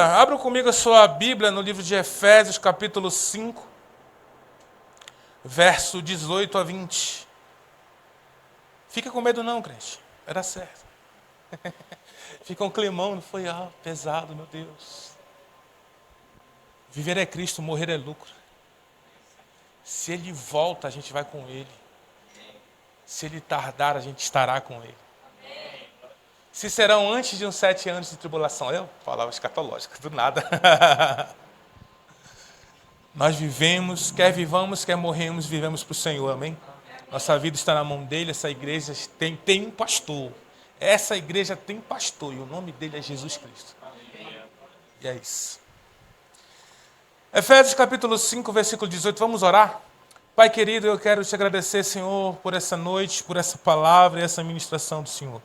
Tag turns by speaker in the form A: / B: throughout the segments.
A: Abra comigo a sua Bíblia no livro de Efésios, capítulo 5, verso 18 a 20. Fica com medo não, crente. Era certo. Fica um climão, não foi pesado, meu Deus. Viver é Cristo, morrer é lucro. Se Ele volta, a gente vai com Ele. Se Ele tardar, a gente estará com Ele. Se serão antes de uns 7 anos de tribulação. Eu falava escatológica, do nada. Nós vivemos, quer vivamos, quer morremos, vivemos para o Senhor, amém? Nossa vida está na mão dEle, essa igreja tem um pastor. Essa igreja tem pastor e o nome dele é Jesus Cristo. E é isso. Efésios capítulo 5, versículo 18, vamos orar? Pai querido, eu quero te agradecer, Senhor, por essa noite, por essa palavra e essa ministração do Senhor.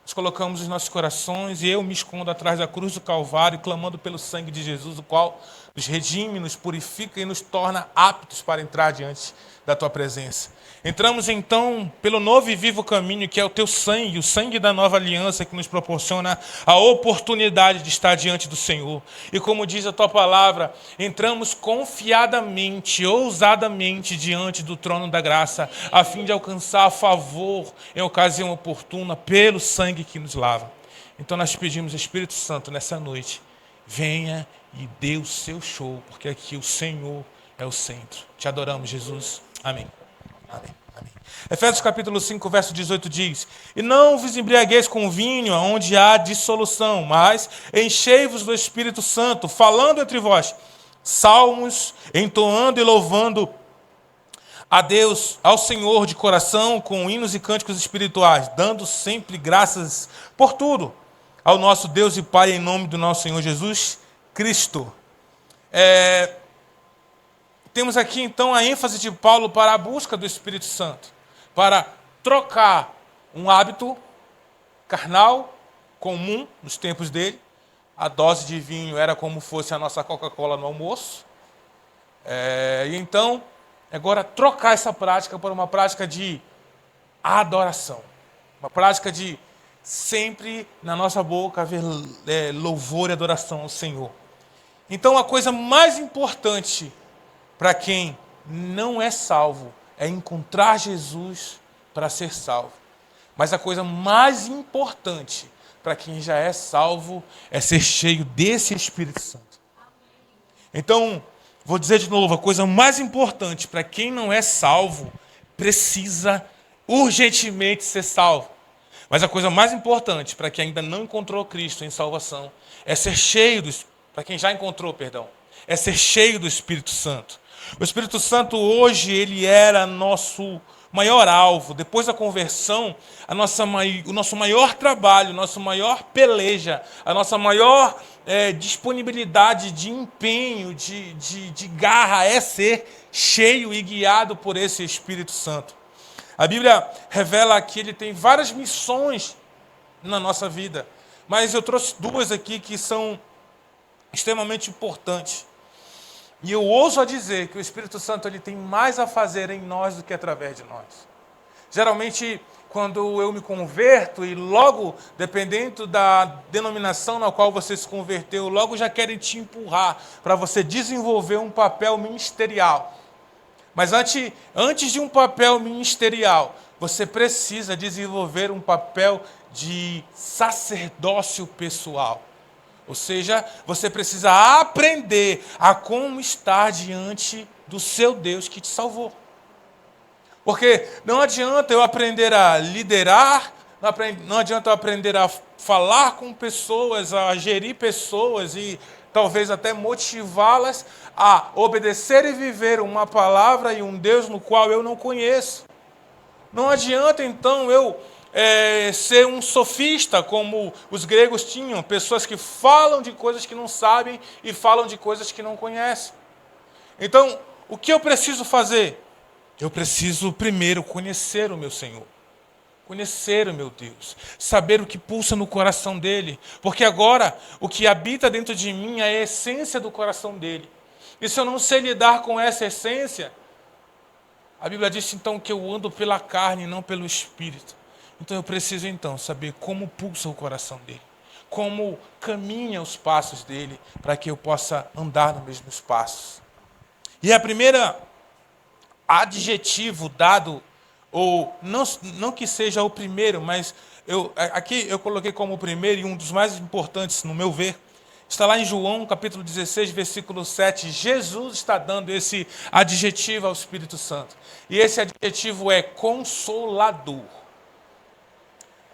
A: Nós colocamos os nossos corações e eu me escondo atrás da cruz do Calvário, clamando pelo sangue de Jesus, o qual nos redime, nos purifica e nos torna aptos para entrar diante da Tua presença. Entramos então pelo novo e vivo caminho que é o Teu sangue, o sangue da nova aliança que nos proporciona a oportunidade de estar diante do Senhor. E como diz a Tua palavra, entramos confiadamente, ousadamente diante do trono da graça, a fim de alcançar favor em ocasião oportuna pelo sangue que nos lava. Então nós pedimos, Espírito Santo, nessa noite, venha e dê o seu show, porque aqui o Senhor é o centro. Te adoramos, Jesus. Amém. Amém. Amém. Efésios capítulo 5, verso 18 diz: E não vos embriagueis com vinho, onde há dissolução, mas enchei-vos do Espírito Santo, falando entre vós salmos, entoando e louvando a Deus, ao Senhor de coração, com hinos e cânticos espirituais, dando sempre graças por tudo ao nosso Deus e Pai, em nome do nosso Senhor Jesus Cristo. Temos aqui, então, a ênfase de Paulo para a busca do Espírito Santo, para trocar um hábito carnal, comum, nos tempos dele. A dose de vinho era como fosse a nossa Coca-Cola no almoço. E então, agora, trocar essa prática por uma prática de adoração. Uma prática de sempre na nossa boca haver louvor e adoração ao Senhor. Então, a coisa mais importante para quem não é salvo é encontrar Jesus para ser salvo. Mas a coisa mais importante para quem já é salvo é ser cheio desse Espírito Santo. Então, vou dizer de novo, a coisa mais importante para quem não é salvo precisa urgentemente ser salvo. Mas a coisa mais importante para quem ainda não encontrou Cristo em salvação é ser cheio para quem já encontrou, é ser cheio do Espírito Santo. O Espírito Santo hoje, ele era nosso maior alvo. Depois da conversão, o nosso maior trabalho, nossa maior peleja, a nossa maior disponibilidade de empenho, de garra é ser cheio e guiado por esse Espírito Santo. A Bíblia revela que ele tem várias missões na nossa vida, mas eu trouxe 2 aqui que são extremamente importantes. E eu ouso a dizer que o Espírito Santo ele tem mais a fazer em nós do que através de nós. Geralmente, quando eu me converto e logo, dependendo da denominação na qual você se converteu, logo já querem te empurrar para você desenvolver um papel ministerial. Mas antes de um papel ministerial, você precisa desenvolver um papel de sacerdócio pessoal. Ou seja, você precisa aprender a como estar diante do seu Deus que te salvou. Porque não adianta eu aprender a liderar, não adianta eu aprender a falar com pessoas, a gerir pessoas e talvez até motivá-las a obedecer e viver uma palavra e um Deus no qual eu não conheço. Não adianta então eu ser um sofista, como os gregos tinham, pessoas que falam de coisas que não sabem e falam de coisas que não conhecem. Então, o que eu preciso fazer? Eu preciso primeiro conhecer o meu Senhor, conhecer o meu Deus, saber o que pulsa no coração dele, porque agora o que habita dentro de mim é a essência do coração dele. E se eu não sei lidar com essa essência, a Bíblia diz então que eu ando pela carne e não pelo Espírito. Então eu preciso então saber como pulsa o coração dele, como caminha os passos dele, para que eu possa andar nos mesmos passos. E a primeira adjetivo dado, ou não que seja o primeiro, mas aqui eu coloquei como o primeiro e um dos mais importantes, no meu ver, está lá em João, capítulo 16, versículo 7. Jesus está dando esse adjetivo ao Espírito Santo. E esse adjetivo é consolador.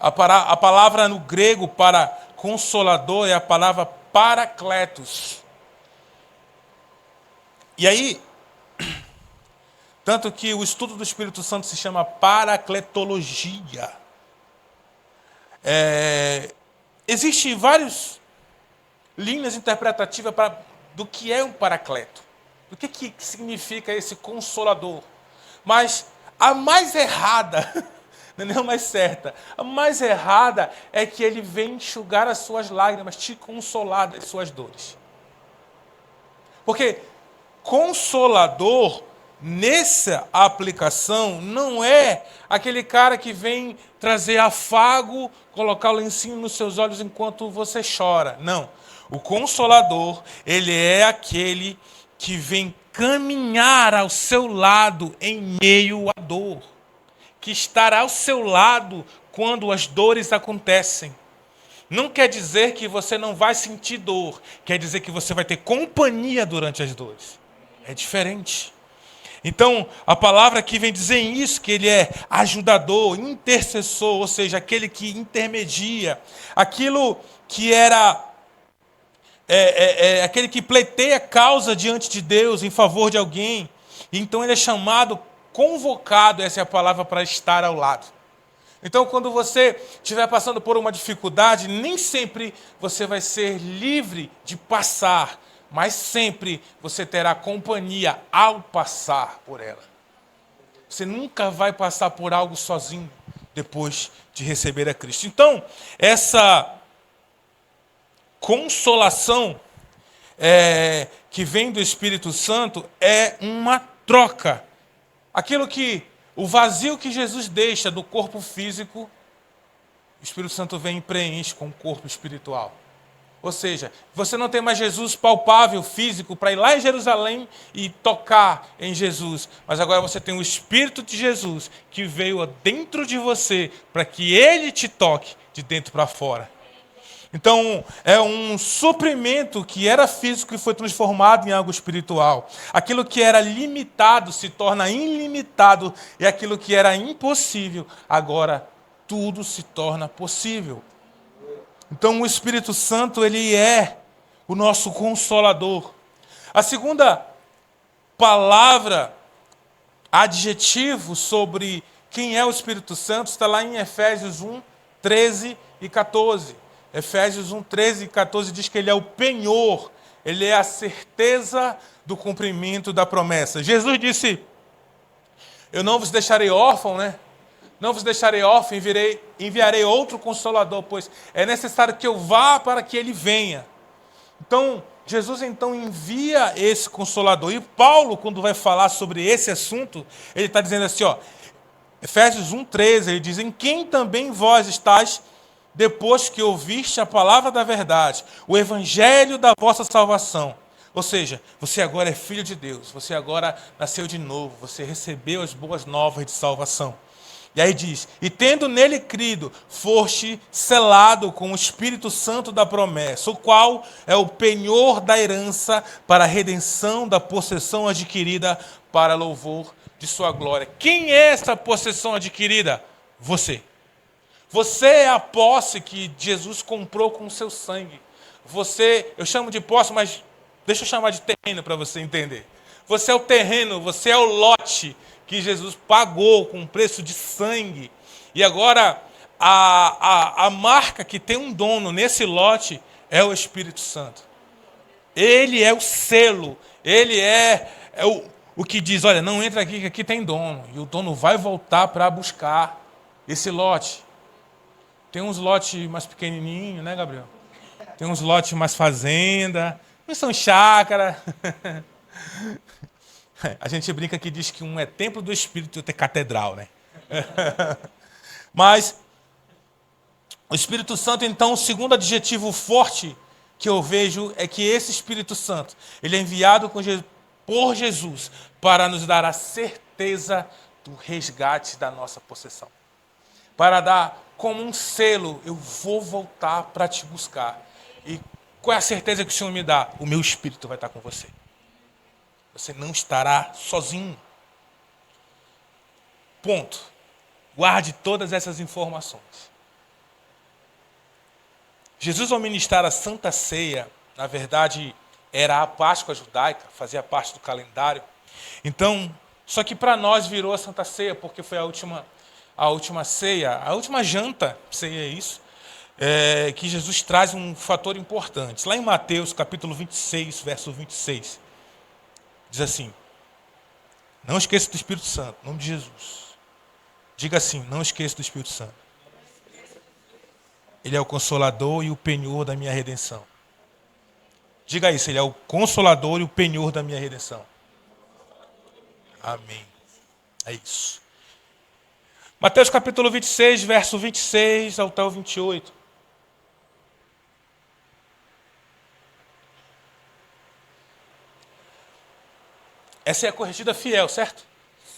A: A palavra no grego para consolador é a palavra parakletos. E aí, tanto que o estudo do Espírito Santo se chama paracletologia. Existem várias linhas interpretativas do que é um paracleto. Do que significa esse consolador. Mas a mais errada, não é mais certa, a mais errada é que ele vem enxugar as suas lágrimas, te consolar das suas dores. Porque consolador, nessa aplicação, não é aquele cara que vem trazer afago, colocar o lencinho nos seus olhos enquanto você chora. Não. O consolador, ele é aquele que vem caminhar ao seu lado em meio à dor. Que estará ao seu lado quando as dores acontecem. Não quer dizer que você não vai sentir dor. Quer dizer que você vai ter companhia durante as dores. É diferente. Então, a palavra aqui vem dizer isso, que ele é ajudador, intercessor, ou seja, aquele que intermedia. Aquilo que era... aquele que pleiteia causa diante de Deus em favor de alguém. Então ele é chamado, convocado, essa é a palavra, para estar ao lado. Então quando você estiver passando por uma dificuldade, nem sempre você vai ser livre de passar, mas sempre você terá companhia ao passar por ela. Você nunca vai passar por algo sozinho depois de receber a Cristo. Então, essa consolação que vem do Espírito Santo é uma troca. O vazio que Jesus deixa do corpo físico, o Espírito Santo vem e preenche com o corpo espiritual. Ou seja, você não tem mais Jesus palpável, físico, para ir lá em Jerusalém e tocar em Jesus. Mas agora você tem o Espírito de Jesus que veio dentro de você para que ele te toque de dentro para fora. Então, é um suprimento que era físico e foi transformado em algo espiritual. Aquilo que era limitado se torna ilimitado, e aquilo que era impossível, agora tudo se torna possível. Então, o Espírito Santo, ele é o nosso consolador. A segunda palavra, adjetivo sobre quem é o Espírito Santo, está lá em Efésios 1, 13 e 14. Efésios 1, 13 e 14 diz que ele é o penhor, ele é a certeza do cumprimento da promessa. Jesus disse, eu não vos deixarei órfão, né? Não vos deixarei órfão, enviarei outro consolador, pois é necessário que eu vá para que ele venha. Então, Jesus então envia esse consolador. E Paulo, quando vai falar sobre esse assunto, ele está dizendo assim, Efésios 1, 13, ele diz, em quem também vós estáis, depois que ouviste a palavra da verdade, o evangelho da vossa salvação. Ou seja, você agora é filho de Deus, você agora nasceu de novo, você recebeu as boas novas de salvação. E aí diz, e tendo nele crido, foste selado com o Espírito Santo da promessa, o qual é o penhor da herança para a redenção da possessão adquirida para louvor de sua glória. Quem é essa possessão adquirida? Você. Você é a posse que Jesus comprou com o seu sangue. Você, eu chamo de posse, mas deixa eu chamar de terreno para você entender. Você é o terreno, você é o lote que Jesus pagou com preço de sangue. E agora, a marca que tem um dono nesse lote é o Espírito Santo. Ele é o selo, ele é o que diz, olha, não entra aqui que aqui tem dono. E o dono vai voltar para buscar esse lote. Tem uns lotes mais pequenininhos, né, Gabriel? Tem uns lotes mais fazenda, não são chácara. A gente brinca que diz que um é templo do Espírito e outro é catedral, né? Mas O Espírito Santo, então, o segundo adjetivo forte que eu vejo é que esse Espírito Santo, ele é enviado por Jesus para nos dar a certeza do resgate da nossa possessão. Para dar como um selo, eu vou voltar para te buscar. E qual é a certeza que o Senhor me dá? O meu Espírito vai estar com você. Você não estará sozinho. Ponto. Guarde todas essas informações. Jesus, ao ministrar a Santa Ceia, na verdade, era a Páscoa judaica, fazia parte do calendário. Então, só que para nós virou a Santa Ceia, porque foi a última ceia, a última janta, ceia é isso, que Jesus traz um fator importante. Lá em Mateus, capítulo 26, verso 26, diz assim: não esqueça do Espírito Santo, em nome de Jesus. Diga assim: não esqueça do Espírito Santo. Ele é o consolador e o penhor da minha redenção. Diga isso, ele é o consolador e o penhor da minha redenção. Amém. É isso. Mateus capítulo 26, verso 26 até o 28. Essa é a corrigida fiel, certo?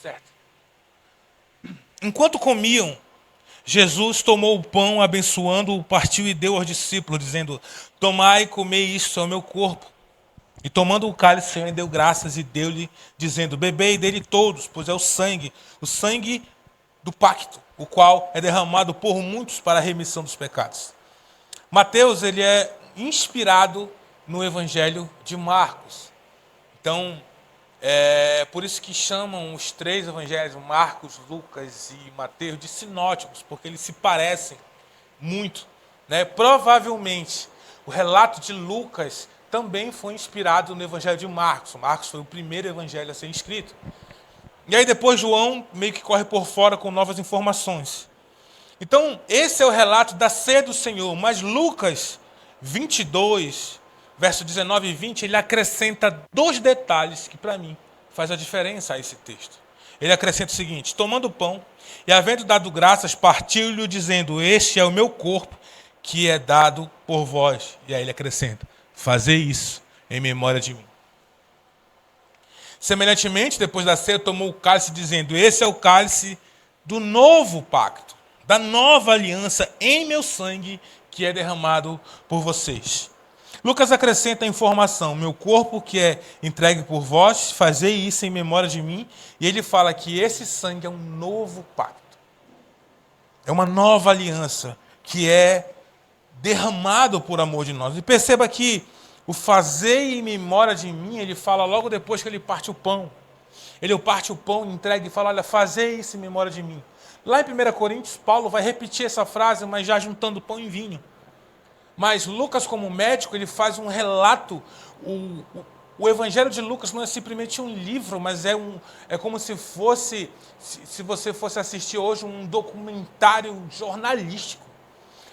A: Certo. Enquanto comiam, Jesus tomou o pão, abençoando-o, partiu e deu aos discípulos, dizendo: tomai e comei, isto é o meu corpo. E tomando o cálice, o Senhor deu graças e deu-lhe, dizendo: bebei dele todos, pois é o sangue do pacto, o qual é derramado por muitos para a remissão dos pecados. Mateus, ele é inspirado no Evangelho de Marcos. Então, é por isso que chamam os três evangelhos, Marcos, Lucas e Mateus, de sinóticos, porque eles se parecem muito, né? Provavelmente, o relato de Lucas também foi inspirado no Evangelho de Marcos. Marcos foi o primeiro evangelho a ser escrito. E aí depois João meio que corre por fora com novas informações. Então, esse é o relato da ceia do Senhor. Mas Lucas 22, verso 19 e 20, ele acrescenta dois detalhes que, para mim, faz a diferença a esse texto. Ele acrescenta o seguinte: tomando o pão e havendo dado graças, partiu-lhe, dizendo: este é o meu corpo, que é dado por vós. E aí ele acrescenta: fazei isso em memória de mim. Semelhantemente, depois da ceia, tomou o cálice, dizendo: esse é o cálice do novo pacto, da nova aliança em meu sangue, que é derramado por vocês. Lucas acrescenta a informação: meu corpo que é entregue por vós, fazei isso em memória de mim. E ele fala que esse sangue é um novo pacto. É uma nova aliança que é derramado por amor de nós. E perceba que o fazer em memória de mim, ele fala logo depois que ele parte o pão. Ele parte o pão, entrega e fala: olha, fazei isso em memória de mim. Lá em 1 Coríntios, Paulo vai repetir essa frase, mas já juntando pão e vinho. Mas Lucas, como médico, ele faz um relato. O Evangelho de Lucas não é simplesmente um livro, mas é como se fosse, se você fosse assistir hoje, um documentário jornalístico.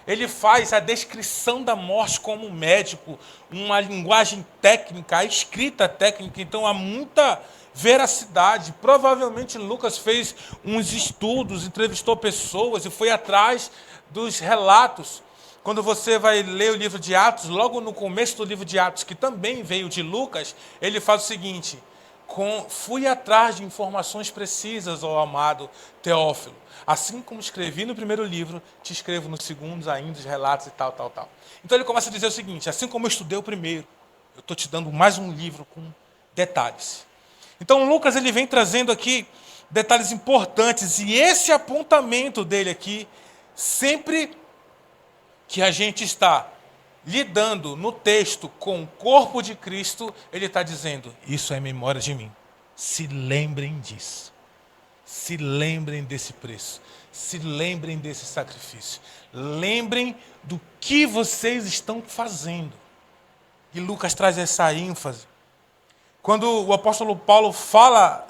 A: Ele faz a descrição da morte como médico, uma linguagem técnica, a escrita técnica, então há muita veracidade. Provavelmente Lucas fez uns estudos, entrevistou pessoas e foi atrás dos relatos. Quando você vai ler o livro de Atos, logo no começo do livro de Atos, que também veio de Lucas, ele faz o seguinte: fui atrás de informações precisas, ó amado Teófilo. Assim como escrevi no primeiro livro, te escrevo nos segundos ainda os relatos e tal, tal, tal. Então ele começa a dizer o seguinte: assim como eu estudei o primeiro, eu estou te dando mais um livro com detalhes. Então Lucas ele vem trazendo aqui detalhes importantes, e esse apontamento dele aqui, sempre que a gente está lidando no texto com o corpo de Cristo, ele está dizendo: isso é memória de mim. Se lembrem disso. Se lembrem desse preço. Se lembrem desse sacrifício. Lembrem do que vocês estão fazendo. E Lucas traz essa ênfase. Quando o apóstolo Paulo fala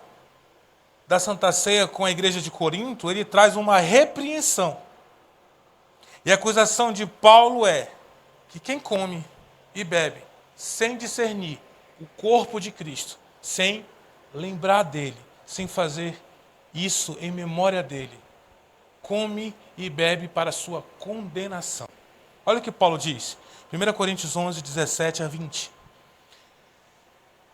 A: da Santa Ceia com a igreja de Corinto, ele traz uma repreensão. E a acusação de Paulo é que quem come e bebe sem discernir o corpo de Cristo, sem lembrar dele, sem fazer isso em memória dele, come e bebe para a sua condenação. Olha o que Paulo diz. 1 Coríntios 11, 17 a 20.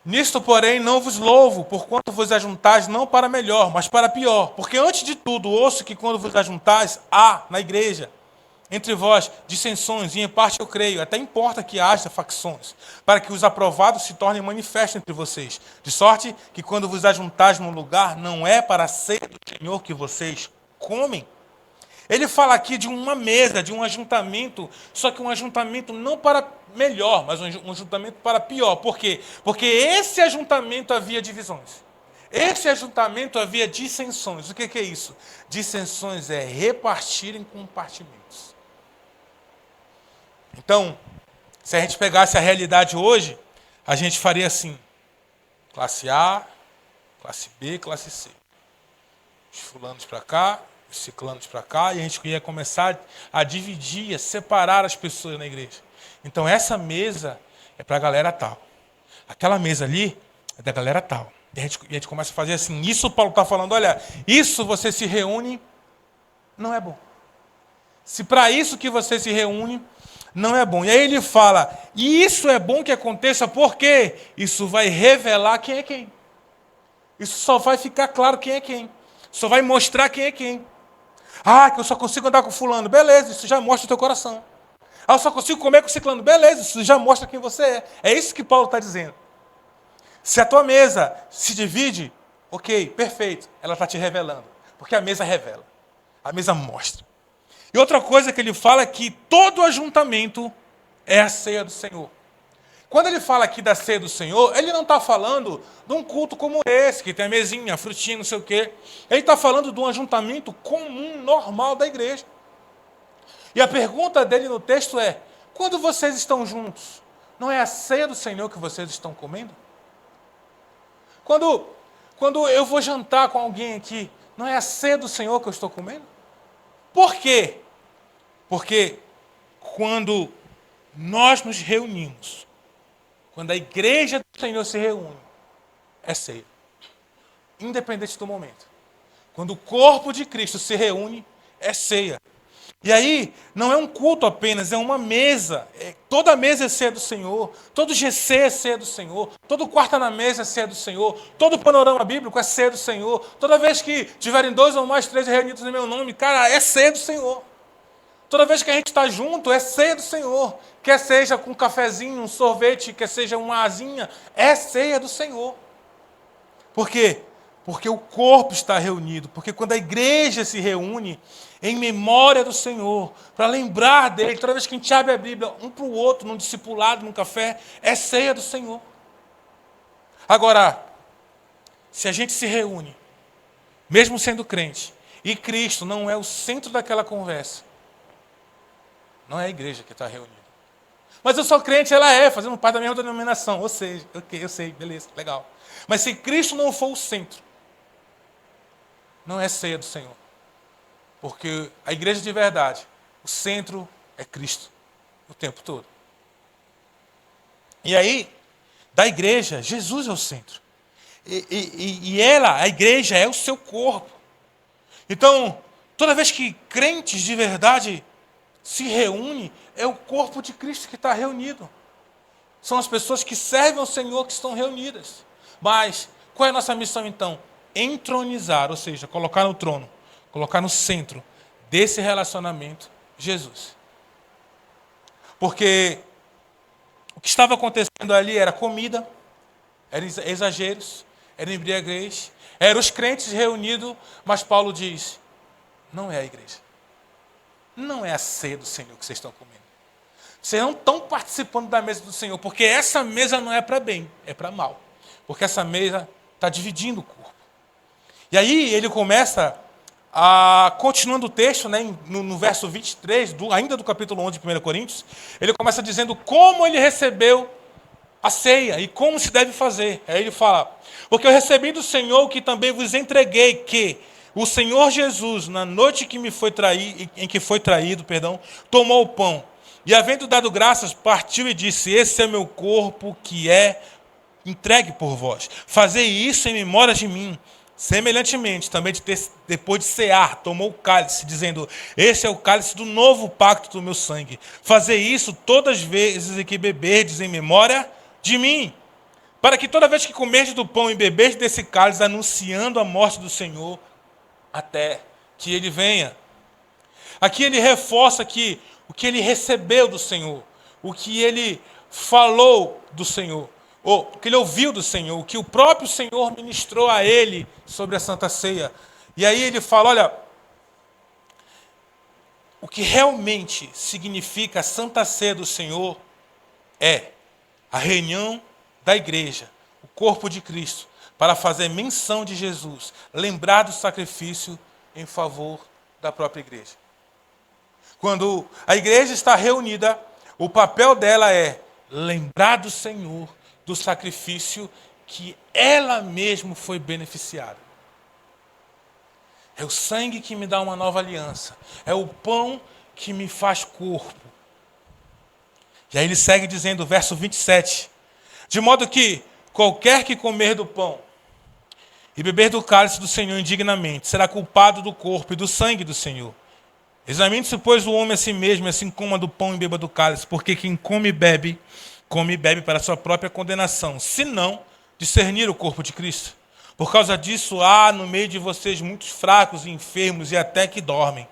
A: Nisto, porém, não vos louvo, porquanto vos ajuntais não para melhor, mas para pior. Porque antes de tudo, ouço que quando vos ajuntais, há na igreja, entre vós, dissensões, e em parte eu creio, até importa que haja facções, para que os aprovados se tornem manifestos entre vocês. De sorte que quando vos ajuntais num lugar, não é para a ceia do Senhor que vocês comem. Ele fala aqui de uma mesa, de um ajuntamento, só que um ajuntamento não para melhor, mas um ajuntamento para pior. Por quê? Porque esse ajuntamento havia divisões. Esse ajuntamento havia dissensões. O que é isso? Dissensões é repartir em compartimentos. Então, se a gente pegasse a realidade hoje, a gente faria assim: classe A, classe B, classe C. Os fulanos para cá, os ciclanos para cá, e a gente ia começar a dividir, a separar as pessoas na igreja. Então, essa mesa é para a galera tal. Aquela mesa ali é da galera tal. E a gente começa a fazer assim. Isso o Paulo está falando, olha, isso você se reúne, não é bom. Se para isso que você se reúne, não é bom. E aí ele fala, e isso é bom que aconteça, porque isso vai revelar quem é quem. Isso só vai ficar claro quem é quem. Só vai mostrar quem é quem. Ah, que eu só consigo andar com fulano. Beleza, isso já mostra o teu coração. Ah, eu só consigo comer com ciclano. Beleza, isso já mostra quem você é. É isso que Paulo está dizendo. Se a tua mesa se divide, ok, perfeito. Ela está te revelando. Porque a mesa revela. A mesa mostra. E outra coisa que ele fala é que todo ajuntamento é a ceia do Senhor. Quando ele fala aqui da ceia do Senhor, ele não está falando de um culto como esse, que tem a mesinha, a frutinha, não sei o quê. Ele está falando de um ajuntamento comum, normal da igreja. E a pergunta dele no texto é, quando vocês estão juntos, não é a ceia do Senhor que vocês estão comendo? Quando eu vou jantar com alguém aqui, não é a ceia do Senhor que eu estou comendo? Por quê? Porque quando nós nos reunimos, quando a igreja do Senhor se reúne, é ceia. Independente do momento. Quando o corpo de Cristo se reúne, é ceia. E aí, não é um culto apenas, é uma mesa. Toda mesa é ceia do Senhor. Todo GC é ceia do Senhor. Todo quarta na mesa é ceia do Senhor. Todo panorama bíblico é ceia do Senhor. Toda vez que tiverem 2 ou mais 3 reunidos no meu nome, cara, é ceia do Senhor. Toda vez que a gente está junto, é ceia do Senhor. Quer seja com um cafezinho, um sorvete, quer seja uma asinha, é ceia do Senhor. Por quê? Porque o corpo está reunido. Porque quando a igreja se reúne em memória do Senhor, para lembrar dele, toda vez que a gente abre a Bíblia, um para o outro, num discipulado, num café, é ceia do Senhor. Agora, se a gente se reúne, mesmo sendo crente, e Cristo não é o centro daquela conversa, não é a igreja que está reunida. Mas eu sou crente, ela é, fazendo parte da mesma denominação. Ou seja, ok, eu sei, beleza, legal. Mas se Cristo não for o centro, não é ceia do Senhor. Porque a igreja de verdade, o centro é Cristo, o tempo todo. E aí, da igreja, Jesus é o centro. E ela, a igreja, é o seu corpo. Então, toda vez que crentes de verdade se reúnem, é o corpo de Cristo que está reunido. São as pessoas que servem ao Senhor que estão reunidas. Mas, qual é a nossa missão então? Entronizar, ou seja, colocar no trono, colocar no centro desse relacionamento Jesus. Porque o que estava acontecendo ali era comida, eram exageros, era embriaguez, eram os crentes reunidos, mas Paulo diz, não é a igreja. Não é a ceia do Senhor que vocês estão comendo. Vocês não estão participando da mesa do Senhor, porque essa mesa não é para bem, é para mal. Porque essa mesa está dividindo o corpo. E aí ele começa, continuando o texto, né, no verso 23, ainda do capítulo 11 de 1 Coríntios, ele começa dizendo como ele recebeu a ceia e como se deve fazer. Aí ele fala, porque eu recebi do Senhor que também vos entreguei, que o Senhor Jesus, na noite em que foi traído, tomou o pão. E havendo dado graças, partiu e disse, esse é meu corpo que é entregue por vós. Fazei isso em memória de mim. Semelhantemente, também depois de cear, tomou o cálice, dizendo: este é o cálice do novo pacto do meu sangue. Fazei isso todas as vezes em que beberdes em memória de mim. Para que toda vez que comerdes do pão e beberdes desse cálice, anunciando a morte do Senhor, até que ele venha. Aqui ele reforça que o que ele recebeu do Senhor, o que ele falou do Senhor, ou o que ele ouviu do Senhor, o que o próprio Senhor ministrou a ele sobre a Santa Ceia. E aí ele fala, olha, o que realmente significa a Santa Ceia do Senhor é a reunião da igreja, o corpo de Cristo, para fazer menção de Jesus, lembrar do sacrifício em favor da própria igreja. Quando a igreja está reunida, o papel dela é lembrar do Senhor, do sacrifício que ela mesma foi beneficiada. É o sangue que me dá uma nova aliança. É o pão que me faz corpo. E aí ele segue dizendo, verso 27. De modo que qualquer que comer do pão e beber do cálice do Senhor indignamente será culpado do corpo e do sangue do Senhor. Examine-se, pois, o homem a si mesmo, e assim coma do pão e beba do cálice, porque quem come e bebe para a sua própria condenação, se não discernir o corpo de Cristo. Por causa disso, há no meio de vocês muitos fracos e enfermos e até que dormem,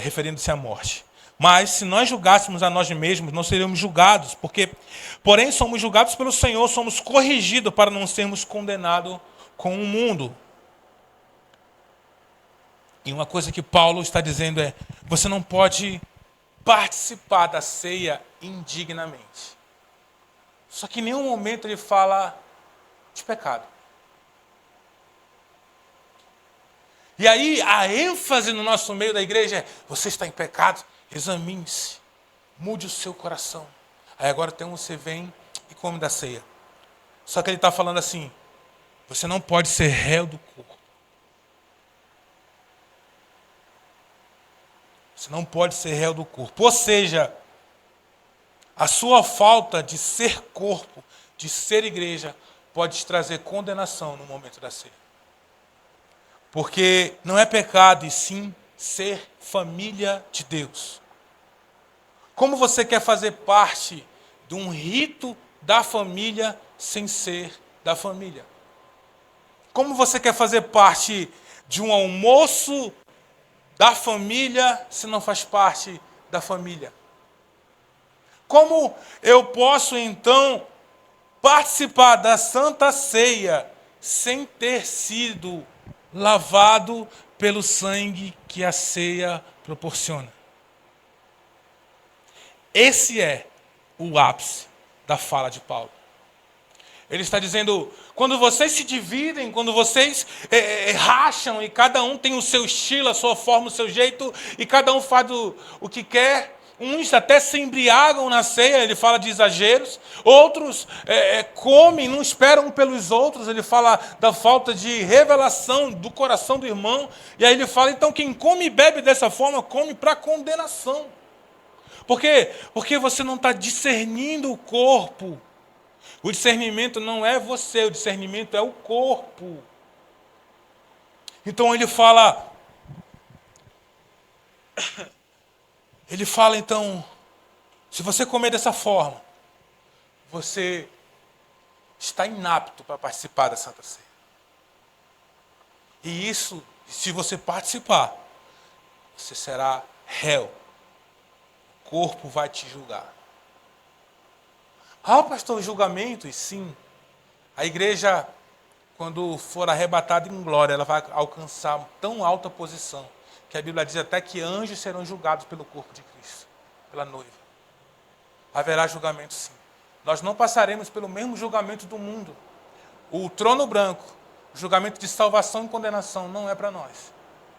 A: referindo-se à morte. Mas, se nós julgássemos a nós mesmos, não seríamos julgados, porém, somos julgados pelo Senhor, somos corrigidos para não sermos condenados com o mundo. E uma coisa que Paulo está dizendo é, você não pode participar da ceia indignamente. Só que em nenhum momento ele fala de pecado. E aí a ênfase no nosso meio da igreja é, você está em pecado? Examine-se, mude o seu coração. Aí agora então você vem e come da ceia. Só que ele está falando assim, você não pode ser réu do corpo. Você não pode ser réu do corpo. Ou seja, a sua falta de ser corpo, de ser igreja, pode te trazer condenação no momento da ceia. Porque não é pecado, e sim ser família de Deus. Como você quer fazer parte de um rito da família sem ser da família? Como você quer fazer parte de um almoço da família se não faz parte da família? Como eu posso, então, participar da Santa Ceia sem ter sido lavado pelo sangue que a ceia proporciona? Esse é o ápice da fala de Paulo. Ele está dizendo, quando vocês se dividem, quando vocês racham, e cada um tem o seu estilo, a sua forma, o seu jeito, e cada um faz o que quer, uns até se embriagam na ceia, ele fala de exageros, outros comem, não esperam pelos outros, ele fala da falta de revelação do coração do irmão, e aí ele fala, então quem come e bebe dessa forma, come para condenação. Por quê? Porque você não está discernindo o corpo. O discernimento não é você, o discernimento é o corpo. Então ele fala, então, se você comer dessa forma, você está inapto para participar da Santa Ceia. E isso, se você participar, você será réu. O corpo vai te julgar. Ah, pastor, julgamento? E sim, a igreja, quando for arrebatada em glória, ela vai alcançar tão alta posição, que a Bíblia diz até que anjos serão julgados pelo corpo de Cristo, pela noiva. Haverá julgamento sim. Nós não passaremos pelo mesmo julgamento do mundo. O trono branco, o julgamento de salvação e condenação, não é para nós.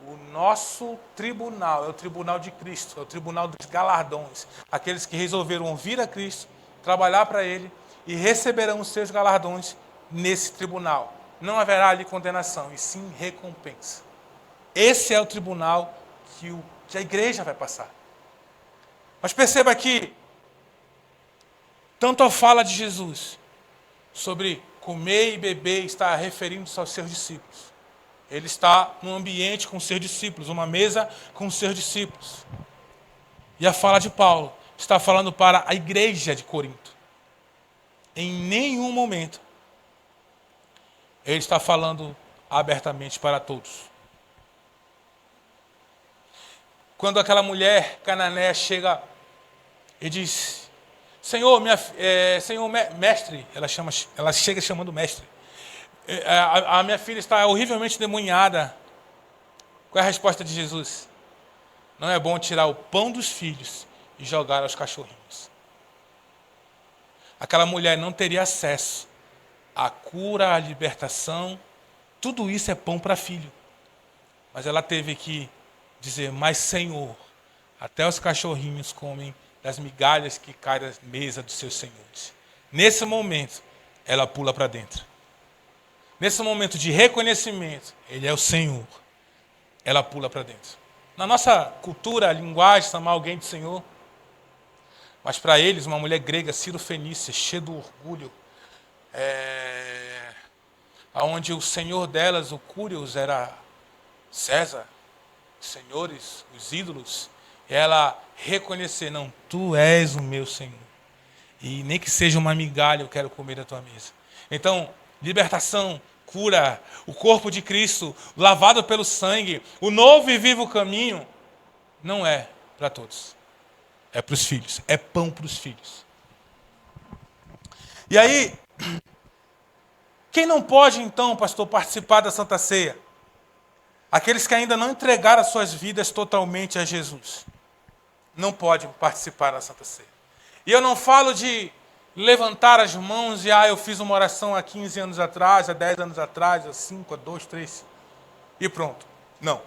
A: O nosso tribunal é o tribunal de Cristo, é o tribunal dos galardões. Aqueles que resolveram ouvir a Cristo, trabalhar para Ele e receberão os seus galardões nesse tribunal. Não haverá ali condenação, e sim recompensa. Esse é o tribunal que a igreja vai passar. Mas perceba que, tanto a fala de Jesus sobre comer e beber está referindo-se aos seus discípulos. Ele está num ambiente com seus discípulos, uma mesa com seus discípulos. E a fala de Paulo está falando para a igreja de Corinto. Em nenhum momento ele está falando abertamente para todos. Quando aquela mulher cananeia chega e diz: Senhor, Senhor mestre, ela chega chamando mestre. A minha filha está horrivelmente endemoniada. Qual é a resposta de Jesus? Não é bom tirar o pão dos filhos e jogar aos cachorrinhos. Aquela mulher não teria acesso à cura, à libertação. Tudo isso é pão para filho. Mas ela teve que dizer: mas Senhor, até os cachorrinhos comem das migalhas que caem da mesa dos seus senhores. Nesse momento, ela pula para dentro. Nesse momento de reconhecimento, Ele é o Senhor. Ela pula para dentro. Na nossa cultura, a linguagem, chamar alguém de Senhor. Mas para eles, uma mulher grega, Cirofenícia, cheia do orgulho, onde o senhor delas, o Curios, era César, os senhores, os ídolos, ela reconhecer: não, tu és o meu Senhor. E nem que seja uma migalha, eu quero comer da tua mesa. Então, libertação, cura, o corpo de Cristo, lavado pelo sangue, o novo e vivo caminho, não é para todos. É para os filhos, é pão para os filhos. E aí, quem não pode então, pastor, participar da Santa Ceia? Aqueles que ainda não entregaram as suas vidas totalmente a Jesus. Não podem participar da Santa Ceia. E eu não falo de levantar as mãos e eu fiz uma oração há 15 anos atrás, há 10 anos atrás, há 5, há 2, 3, e pronto. Não.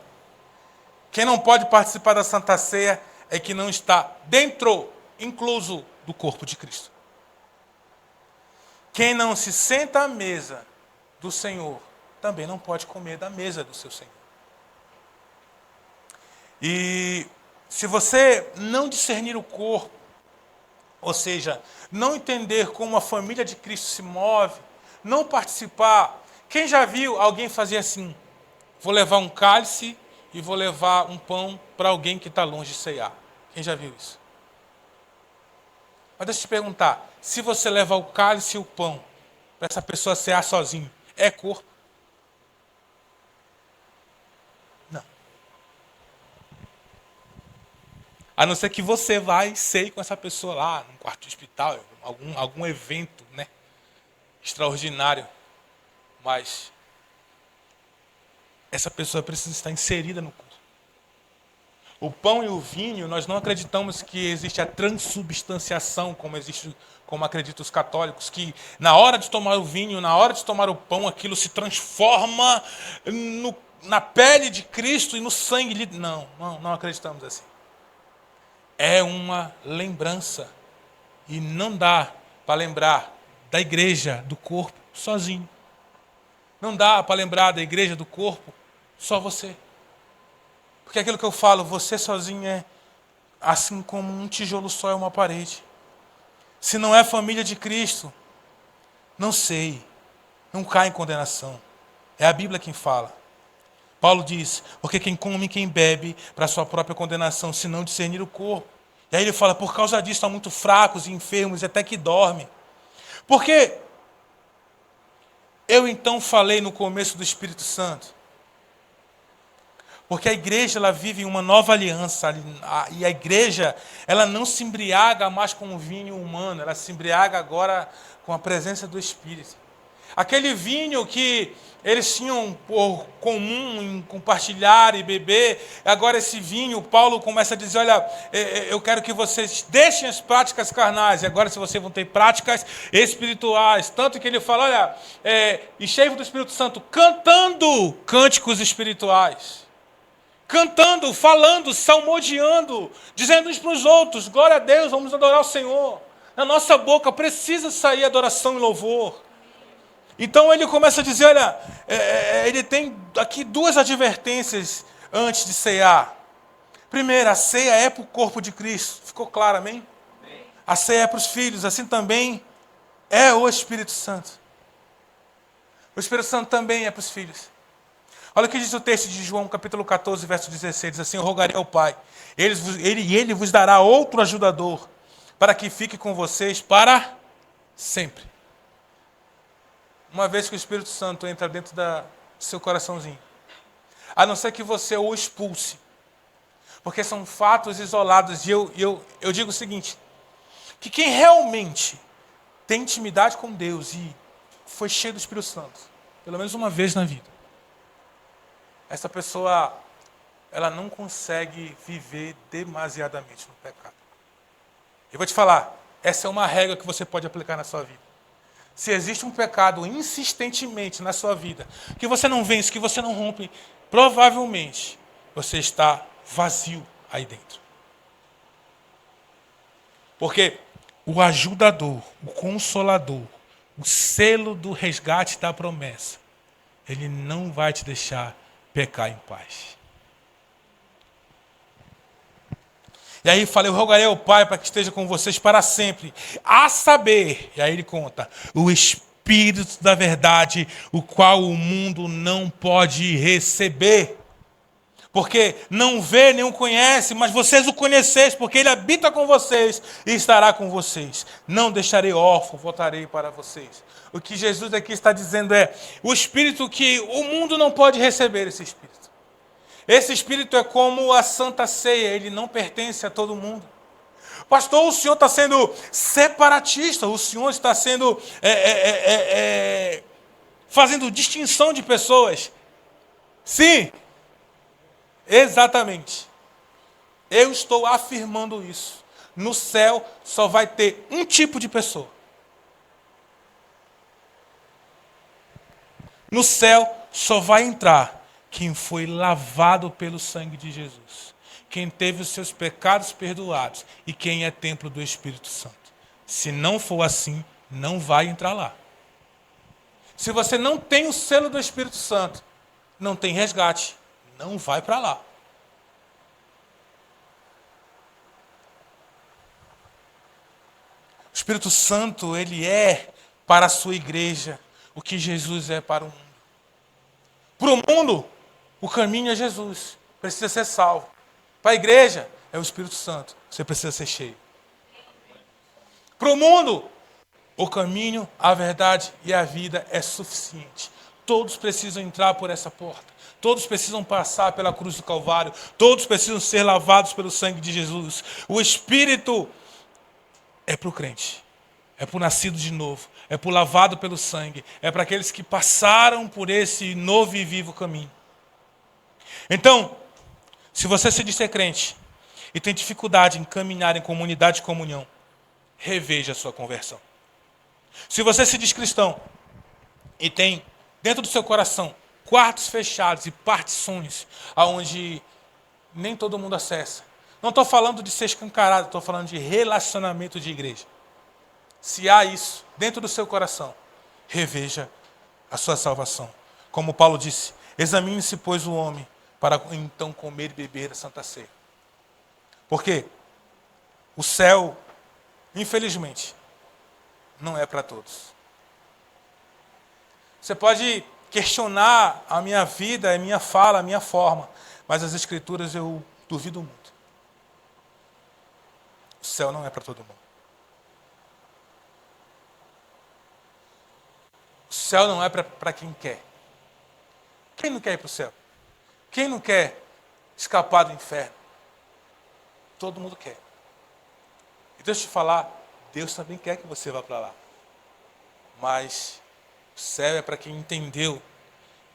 A: Quem não pode participar da Santa Ceia é que não está dentro, incluso, do corpo de Cristo. Quem não se senta à mesa do Senhor também não pode comer da mesa do seu Senhor. E se você não discernir o corpo, ou seja, não entender como a família de Cristo se move, não participar. Quem já viu alguém fazer assim? Vou levar um cálice e vou levar um pão para alguém que está longe de ceiar. Quem já viu isso? Mas deixa eu te perguntar, se você levar o cálice e o pão para essa pessoa cear sozinho, é corpo? Não. A não ser que você vá e ceie com essa pessoa lá, num quarto de hospital, algum evento, né, extraordinário. Mas essa pessoa precisa estar inserida no corpo. O pão e o vinho, nós não acreditamos que existe a transubstanciação, como acreditam os católicos, que na hora de tomar o vinho, na hora de tomar o pão, aquilo se transforma na pele de Cristo e no sangue. Não acreditamos assim. É uma lembrança. E não dá para lembrar da igreja, do corpo, sozinho. Não dá para lembrar da igreja, do corpo, só você. Porque aquilo que eu falo, você sozinho é assim como um tijolo só é uma parede. Se não é família de Cristo, não sei, não cai em condenação. É a Bíblia quem fala. Paulo diz: porque quem come e quem bebe para sua própria condenação, se não discernir o corpo. E aí ele fala: por causa disso estão muito fracos e enfermos, até que dormem. Porque eu então falei no começo do Espírito Santo. Porque a igreja ela vive uma nova aliança. E a igreja ela não se embriaga mais com o vinho humano. Ela se embriaga agora com a presença do Espírito. Aquele vinho que eles tinham por comum em compartilhar e beber, agora esse vinho, Paulo começa a dizer: olha, eu quero que vocês deixem as práticas carnais, e agora se vocês vão ter práticas espirituais. Tanto que ele fala: olha, enchei-vos do Espírito Santo, cantando cânticos espirituais. Cantando, falando, salmodiando, dizendo uns para os outros: glória a Deus, vamos adorar o Senhor. Na nossa boca precisa sair adoração e louvor. Então ele começa a dizer: olha, ele tem aqui duas advertências antes de cear. Primeiro, a ceia é para o corpo de Cristo. Ficou claro, amém? A ceia é para os filhos, assim também é o Espírito Santo. O Espírito Santo também é para os filhos. Olha o que diz o texto de João, capítulo 14, verso 16. Diz assim: eu rogarei ao Pai, ele vos dará outro ajudador, para que fique com vocês para sempre. Uma vez que o Espírito Santo entra dentro do seu coraçãozinho, a não ser que você o expulse, porque são fatos isolados. E eu digo o seguinte, que quem realmente tem intimidade com Deus e foi cheio do Espírito Santo, pelo menos uma vez na vida, essa pessoa, ela não consegue viver demasiadamente no pecado. Eu vou te falar, essa é uma regra que você pode aplicar na sua vida. Se existe um pecado insistentemente na sua vida, que você não vence, que você não rompe, provavelmente você está vazio aí dentro. Porque o ajudador, o consolador, o selo do resgate da promessa, ele não vai te deixar pecar em paz. E aí falei, eu rogarei ao Pai para que esteja com vocês para sempre. A saber, e aí ele conta, o Espírito da verdade, o qual o mundo não pode receber. Porque não vê nem o conhece, mas vocês o conheceis, porque ele habita com vocês e estará com vocês. Não deixarei órfão, voltarei para vocês. O que Jesus aqui está dizendo é, o Espírito que o mundo não pode receber, esse Espírito. Esse Espírito é como a Santa Ceia, ele não pertence a todo mundo. Pastor, o senhor está sendo separatista, o senhor está sendo fazendo distinção de pessoas. Sim, exatamente. Eu estou afirmando isso. No céu só vai ter um tipo de pessoa. No céu só vai entrar quem foi lavado pelo sangue de Jesus, quem teve os seus pecados perdoados e quem é templo do Espírito Santo. Se não for assim, não vai entrar lá. Se você não tem o selo do Espírito Santo, não tem resgate, não vai para lá. O Espírito Santo, ele é para a sua igreja o que Jesus é para o mundo. Para o mundo, o caminho é Jesus, precisa ser salvo. Para a igreja, é o Espírito Santo, você precisa ser cheio. Para o mundo, o caminho, a verdade e a vida é suficiente. Todos precisam entrar por essa porta. Todos precisam passar pela cruz do Calvário. Todos precisam ser lavados pelo sangue de Jesus. O Espírito é para o crente. É para o nascido de novo. É para o lavado pelo sangue. É para aqueles que passaram por esse novo e vivo caminho. Então, se você se diz ser crente e tem dificuldade em caminhar em comunidade de comunhão, reveja a sua conversão. Se você se diz cristão e tem dentro do seu coração quartos fechados e partições aonde nem todo mundo acessa, não estou falando de ser escancarado, estou falando de relacionamento de igreja. Se há isso dentro do seu coração, reveja a sua salvação. Como Paulo disse, examine-se, pois, o homem, para então comer e beber a Santa Ceia. Porque o céu, infelizmente, não é para todos. Você pode questionar a minha vida, a minha fala, a minha forma, mas as Escrituras eu duvido muito. O céu não é para todo mundo. O céu não é para quem quer. Quem não quer ir para o céu? Quem não quer escapar do inferno? Todo mundo quer. E deixa eu te falar, Deus também quer que você vá para lá. Mas o céu é para quem entendeu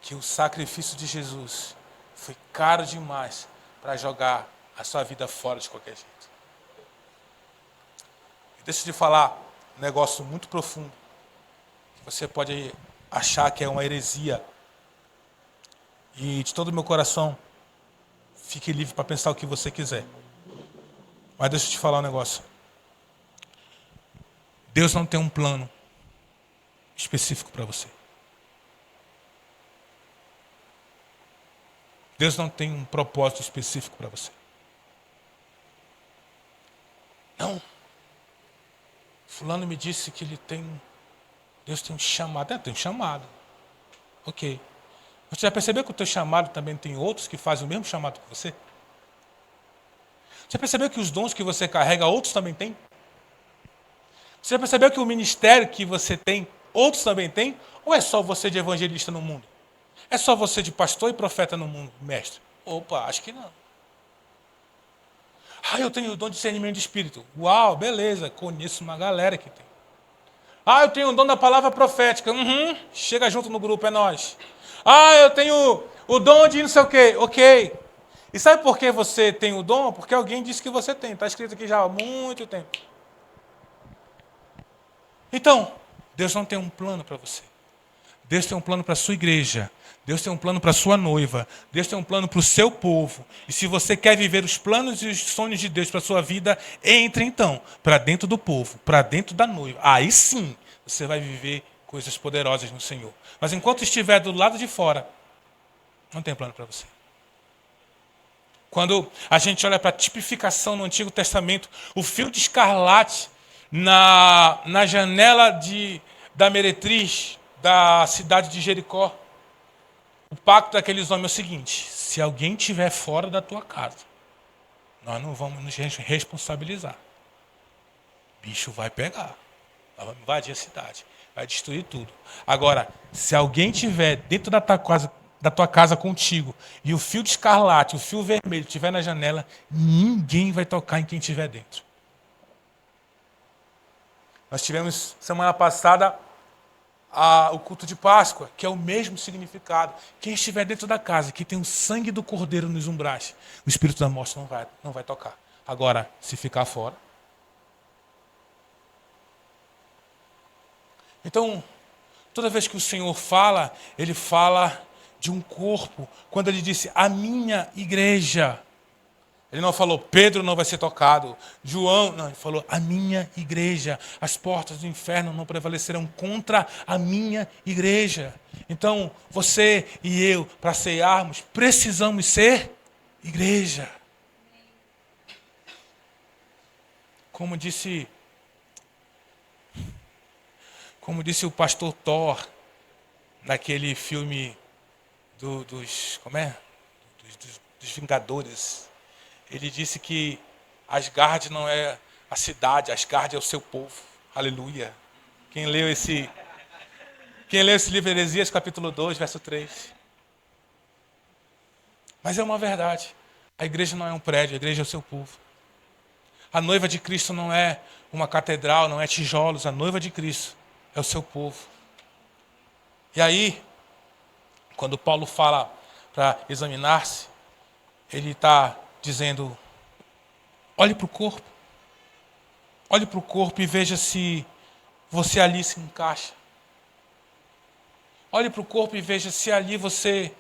A: que o sacrifício de Jesus foi caro demais para jogar a sua vida fora de qualquer jeito. E deixa eu te falar um negócio muito profundo, que você pode achar que é uma heresia. E de todo o meu coração, fique livre para pensar o que você quiser. Mas deixa eu te falar um negócio. Deus não tem um plano específico para você. Deus não tem um propósito específico para você. Não. Fulano me disse que Deus tem um chamado. Tem um chamado. Ok. Você já percebeu que o teu chamado também tem outros que fazem o mesmo chamado que você? Você percebeu que os dons que você carrega, outros também têm? Você já percebeu que o ministério que você tem, outros também têm? Ou é só você de evangelista no mundo? É só você de pastor e profeta no mundo, mestre? Opa, acho que não. Ah, eu tenho o dom de discernimento de espírito. Uau, beleza, conheço uma galera que tem. Ah, eu tenho o dom da palavra profética. Uhum, chega junto no grupo, é nós. Ah, eu tenho o dom de não sei o quê. Ok. E sabe por que você tem o dom? Porque alguém disse que você tem. Está escrito aqui já há muito tempo. Então, Deus não tem um plano para você. Deus tem um plano para a sua igreja. Deus tem um plano para a sua noiva. Deus tem um plano para o seu povo. E se você quer viver os planos e os sonhos de Deus para a sua vida, entre então para dentro do povo, para dentro da noiva. Aí sim você vai viver coisas poderosas no Senhor. Mas enquanto estiver do lado de fora, não tem plano para você. Quando a gente olha para a tipificação no Antigo Testamento, o fio de escarlate na janela da meretriz da cidade de Jericó, o pacto daqueles homens é o seguinte: se alguém estiver fora da tua casa, nós não vamos nos responsabilizar. O bicho vai pegar, vai invadir a cidade, vai destruir tudo. Agora, se alguém estiver dentro da tua casa contigo, e o fio de escarlate, o fio vermelho estiver na janela, ninguém vai tocar em quem estiver dentro. Nós tivemos semana passada o culto de Páscoa, que é o mesmo significado. Quem estiver dentro da casa, que tem o sangue do cordeiro nos umbrais, o espírito da morte não vai tocar. Agora, se ficar fora. Então, toda vez que o Senhor fala, Ele fala de um corpo. Quando Ele disse, a minha igreja, Ele não falou, Pedro não vai ser tocado, João, não, Ele falou, a minha igreja, as portas do inferno não prevalecerão contra a minha igreja. Então, você e eu, para cearmos, precisamos ser igreja. Como disse o pastor Thor, naquele filme dos Vingadores, ele disse que Asgard não é a cidade, Asgard é o seu povo. Aleluia. Quem leu esse livro Heresias, capítulo 2, verso 3. Mas é uma verdade. A igreja não é um prédio, a igreja é o seu povo. A noiva de Cristo não é uma catedral, não é tijolos. A noiva de Cristo é o seu povo. E aí, quando Paulo fala para examinar-se, ele está dizendo, olhe para o corpo. Olhe para o corpo e veja se você ali se encaixa. Olhe para o corpo e veja se ali você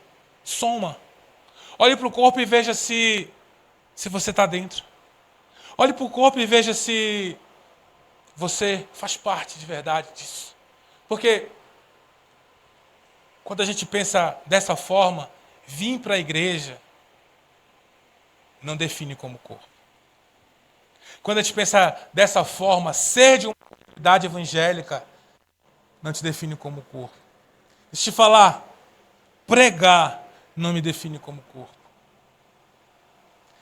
A: soma. Olhe para o corpo e veja se você está dentro. Olhe para o corpo e veja se você faz parte de verdade disso. Porque quando a gente pensa dessa forma, vir para a igreja não define como corpo. Quando a gente pensa dessa forma, ser de uma comunidade evangélica não te define como corpo. Deixa eu te falar, pregar não me define como corpo.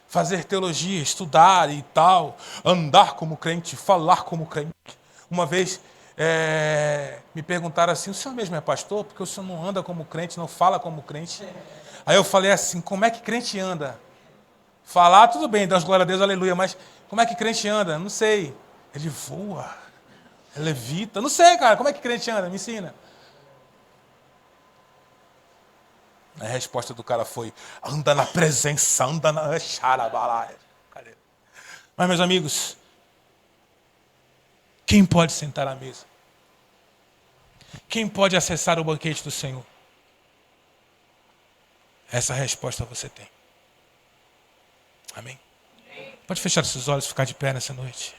A: Fazer teologia, estudar e tal, andar como crente, falar como crente. Uma vez me perguntaram assim, o senhor mesmo é pastor? Porque o senhor não anda como crente, não fala como crente. Aí eu falei assim, como é que crente anda? Falar, tudo bem, dá glória a Deus, aleluia, mas como é que crente anda? Não sei. Ele voa, levita, não sei, cara, como é que crente anda? Me ensina. A resposta do cara foi, anda na presença, anda na xarabalá. Mas, meus amigos, quem pode sentar à mesa? Quem pode acessar o banquete do Senhor? Essa resposta você tem. Amém? Pode fechar seus olhos e ficar de pé nessa noite.